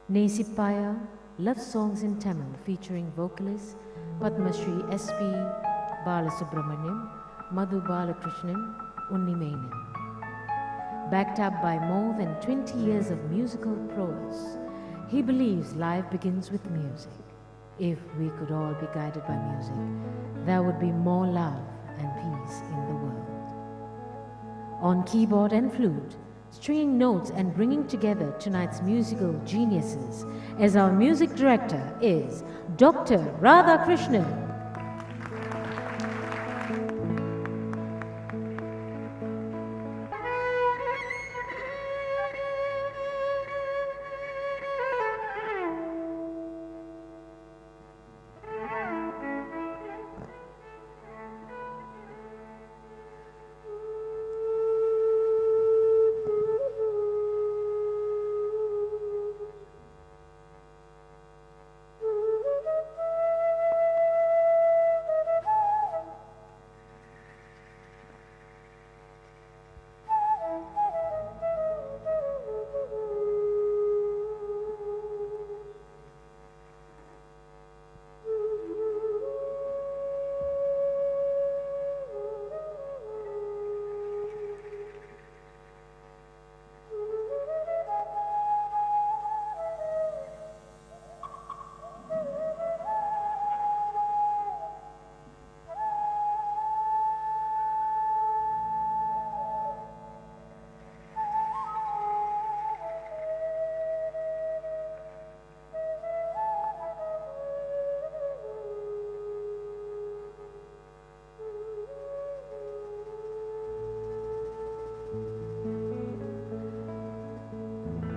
Nesipaya, love songs in Tamil featuring vocalists Padma Shri S.P. Balasubramaniam, Madhu Balakrishnan, Unni Menon. Backed up by more than 20 years of musical prowess, he believes life begins with music. If we could all be guided by music, there would be more love and peace in the world. On keyboard and flute, stringing notes and bringing together tonight's musical geniuses as our music director is Dr. Radha Krishnan.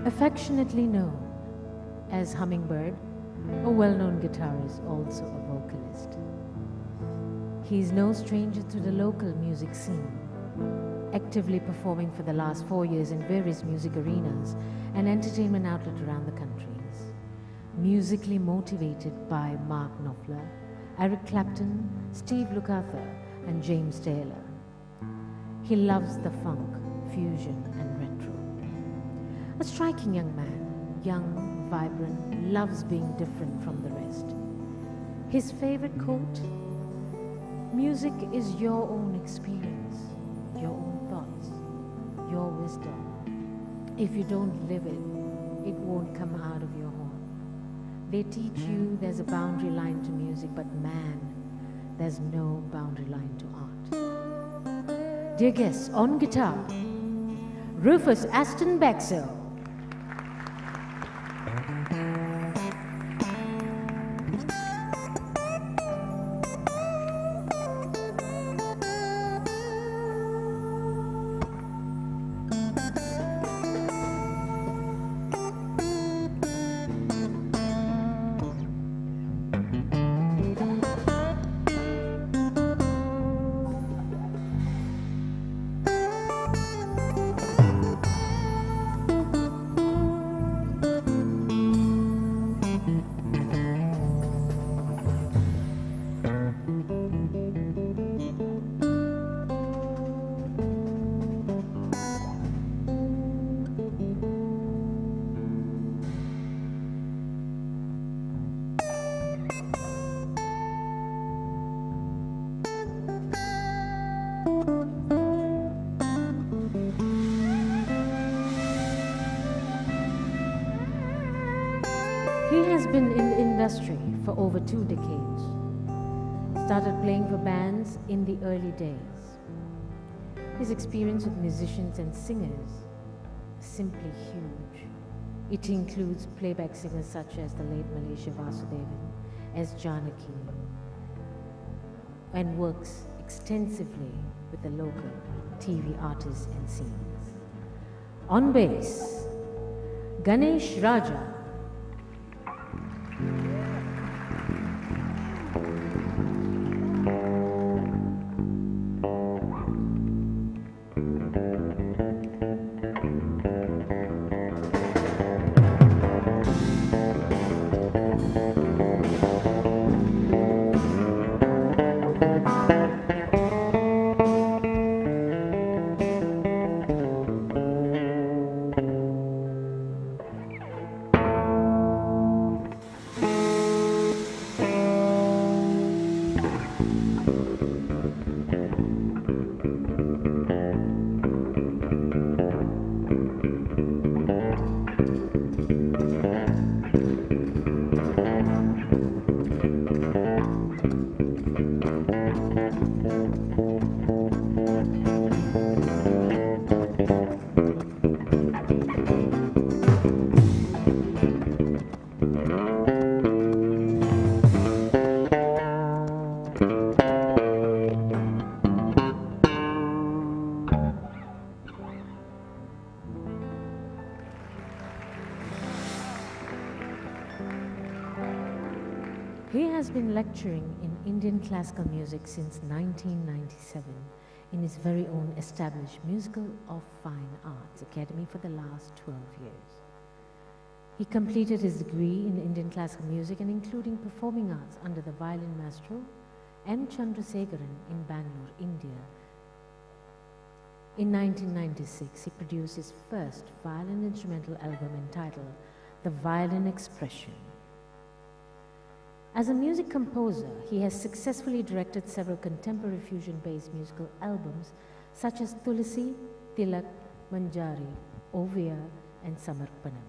Affectionately known as Hummingbird, a well-known guitarist, also a vocalist. He is no stranger to the local music scene, actively performing for the last 4 years in various music arenas and entertainment outlets around the countries. Musically motivated by Mark Knopfler, Eric Clapton, Steve Lukather, and James Taylor. He loves the funk, fusion, and retro. A striking young man, young, vibrant, loves being different from the rest. His favorite quote, "Music is your own experience, your own thoughts, your wisdom. If you don't live it, it won't come out of your horn." They teach you there's a boundary line to music, but man, there's no boundary line to art. Dear guests, on guitar, Rufus Aston Bexell. He has been in the industry for over 2 decades. Started playing for bands in the early days. His experience with musicians and singers is simply huge. It includes playback singers such as the late Malaysia Vasudevan, S. Janaki, and works extensively with the local TV artists and singers. On bass, Ganesh Raja. He has been lecturing in Indian classical music since 1997 in his very own established Musical of Fine Arts Academy for the last 12 years. He completed his degree in Indian classical music and including performing arts under the violin maestro M. Chandrasekharan in Bangalore, India. In 1996, he produced his first violin instrumental album entitled The Violin Expression. As a music composer, he has successfully directed several contemporary fusion-based musical albums such as Tulasi, Tilak, Manjari, Ovia, and Samarpanam.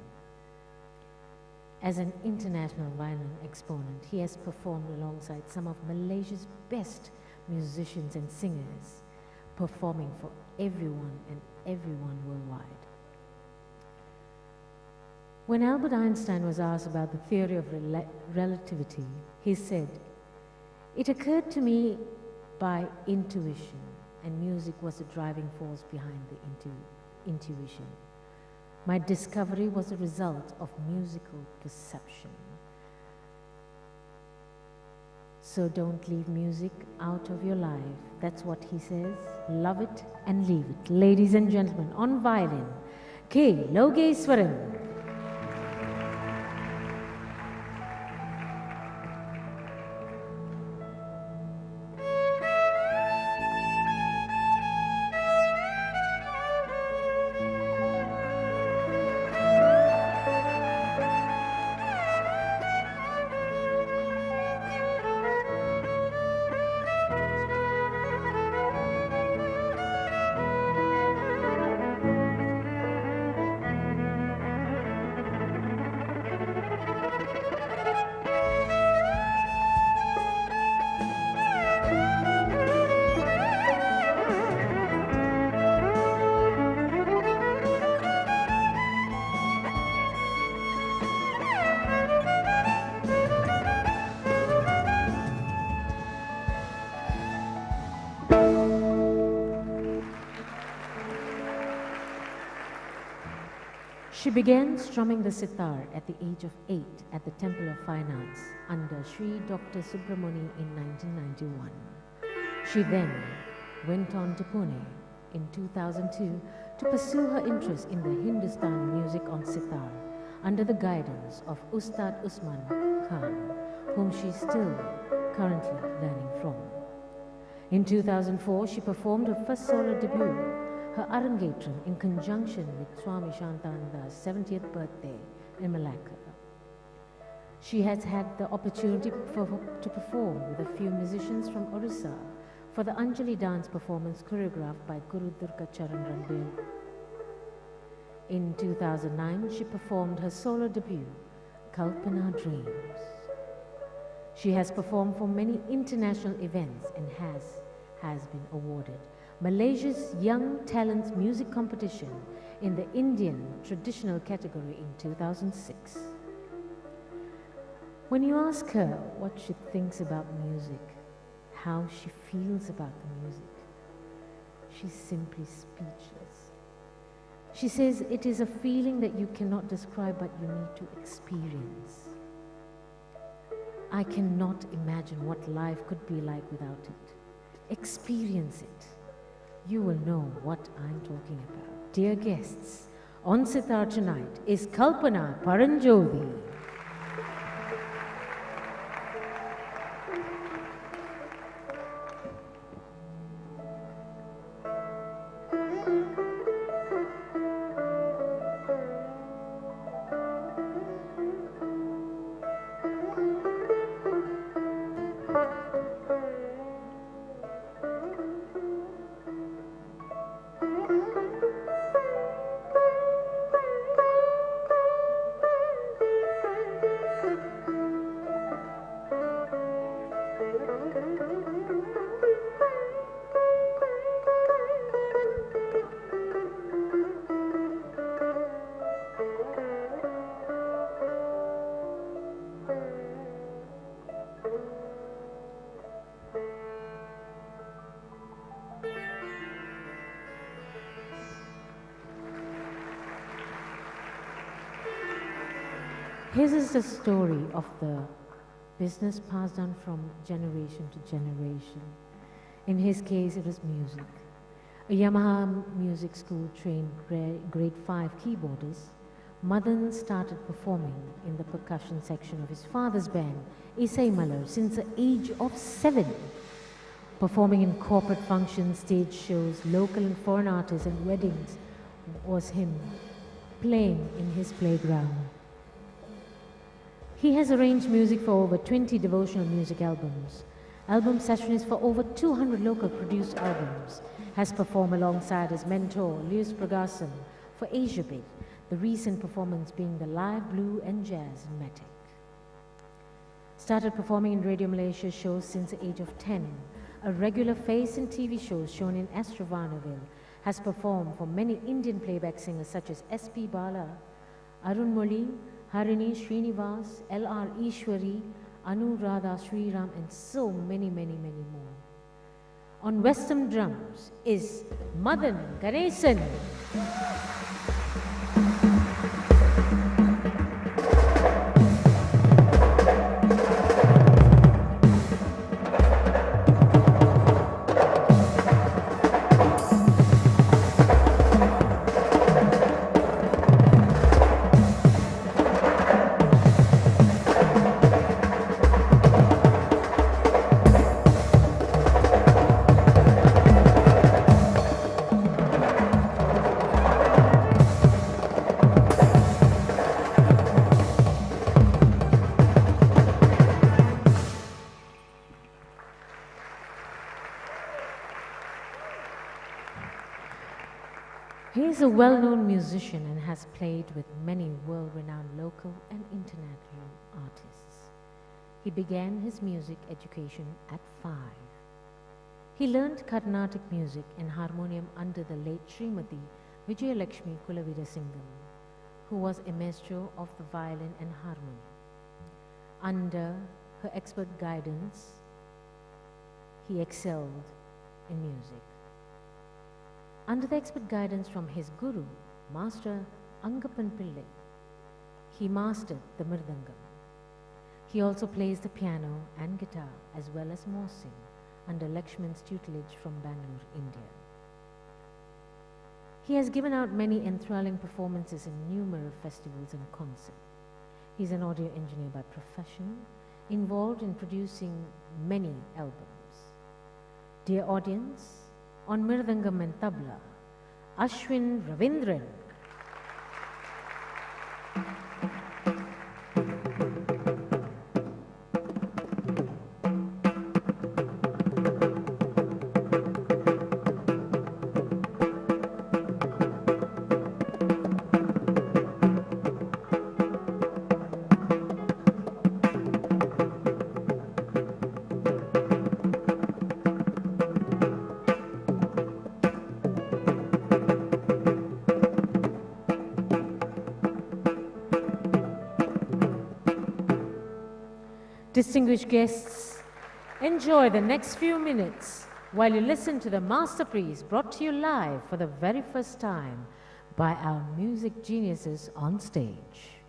As an international violin exponent, he has performed alongside some of Malaysia's best musicians and singers, performing for everyone and everyone worldwide. When Albert Einstein was asked about the theory of relativity, he said, "It occurred to me by intuition, and music was the driving force behind the intuition. My discovery was a result of musical perception." So don't leave music out of your life. That's what he says. Love it and leave it. Ladies and gentlemen, on violin, K. Logeswaran. She began strumming the sitar at the age of 8 at the Temple of Fine Arts under Sri Dr. Subramani in 1991. She then went on to Pune in 2002 to pursue her interest in the Hindustan music on sitar under the guidance of Ustad Usman Khan, whom she is still currently learning from. In 2004, she performed her first solo debut, her Arangetram, in conjunction with Swami Shantananda's 70th birthday in Malacca. She has had the opportunity to perform with a few musicians from Orissa for the Anjali dance performance choreographed by Guru Durga Charan Ranbir. In 2009, she performed her solo debut, Kalpana Dreams. She has performed for many international events and has been awarded Malaysia's Young Talents Music Competition in the Indian traditional category in 2006. When you ask her what she thinks about music, how she feels about the music, she's simply speechless. She says it is a feeling that you cannot describe but you need to experience. I cannot imagine what life could be like without it. Experience it. You will know what I'm talking about. Dear guests, on sitar tonight is Kalpana Paranjodi. His is the story of the business passed on from generation to generation. In his case, it was music. A Yamaha music school trained grade 5 keyboardist, Madan started performing in the percussion section of his father's band, Isai Malar, since the age of 7. Performing in corporate functions, stage shows, local and foreign artists and weddings was him playing in his playground. He has arranged music for over 20 devotional music albums. Album sessions for over 200 local produced albums. Has performed alongside his mentor, Lewis Pragasam, for Asia Big, the recent performance being the live blue and jazz in Matic. Started performing in Radio Malaysia shows since the age of 10. A regular face in TV shows shown in Astro Varnaville. Has performed for many Indian playback singers such as S.P. Bala, Arun Moli, Harini Srinivas, L.R. Ishwari, Anuradha Sriram, and so many more. On Western drums is Madan Ganesan. He is a well-known musician and has played with many world-renowned local and international artists. He began his music education at 5. He learned Carnatic music and harmonium under the late Srimati Vijayalakshmi Kulaveerasingham, who was a maestro of the violin and harmonium. Under her expert guidance, he excelled in music. Under the expert guidance from his guru, Master Angappan Pillai, he mastered the mridangam. He also plays the piano and guitar as well as morsing under Lakshman's tutelage from Bangalore, India. He has given out many enthralling performances in numerous festivals and concerts. He is an audio engineer by profession, involved in producing many albums. Dear audience, on Mirdangam and Tabla, Ashwin Ravindran. Distinguished guests, enjoy the next few minutes while you listen to the masterpiece brought to you live for the very first time by our music geniuses on stage.